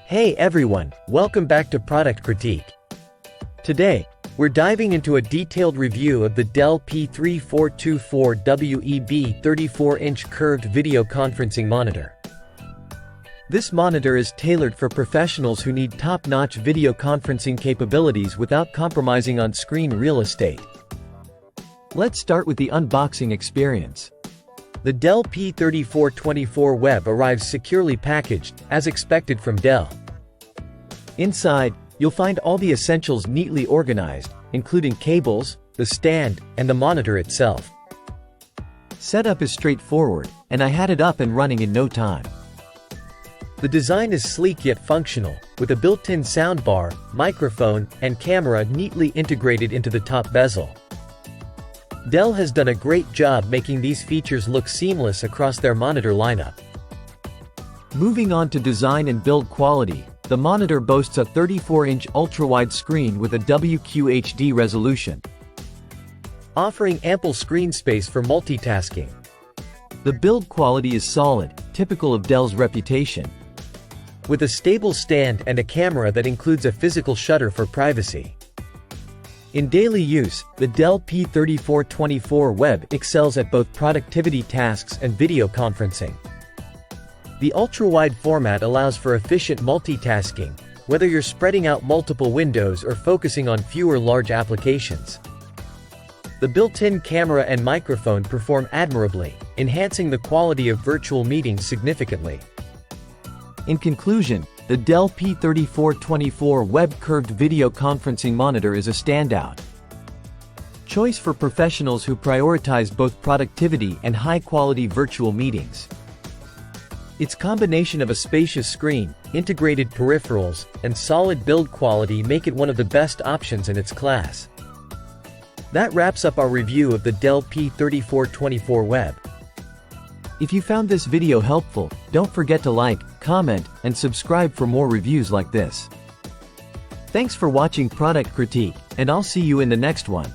Hey everyone, welcome back to Product Critique. Today, we're diving into a detailed review of the Dell P3424Web 34-inch curved video conferencing monitor. This monitor is tailored for professionals who need top-notch video conferencing capabilities without compromising on screen real estate. Let's start with the unboxing experience. The Dell P3424Web arrives securely packaged, as expected from Dell. Inside, you'll find all the essentials neatly organized, including cables, the stand, and the monitor itself. Setup is straightforward, and I had it up and running in no time. The design is sleek yet functional, with a built-in soundbar, microphone, and camera neatly integrated into the top bezel. Dell has done a great job making these features look seamless across their monitor lineup. Moving on to design and build quality, the monitor boasts a 34-inch ultra-wide screen with a WQHD resolution, offering ample screen space for multitasking. The build quality is solid, typical of Dell's reputation, with a stable stand and a camera that includes a physical shutter for privacy. In daily use, the Dell P3424Web excels at both productivity tasks and video conferencing. The ultra-wide format allows for efficient multitasking, whether you're spreading out multiple windows or focusing on fewer large applications. The built-in camera and microphone perform admirably, enhancing the quality of virtual meetings significantly. In conclusion, the Dell P3424Web curved video conferencing monitor is a standout choice for professionals who prioritize both productivity and high-quality virtual meetings. Its combination of a spacious screen, integrated peripherals, and solid build quality make it one of the best options in its class. That wraps up our review of the Dell P3424Web. If you found this video helpful, don't forget to like, comment, and subscribe for more reviews like this. Thanks for watching Product Critique, and I'll see you in the next one.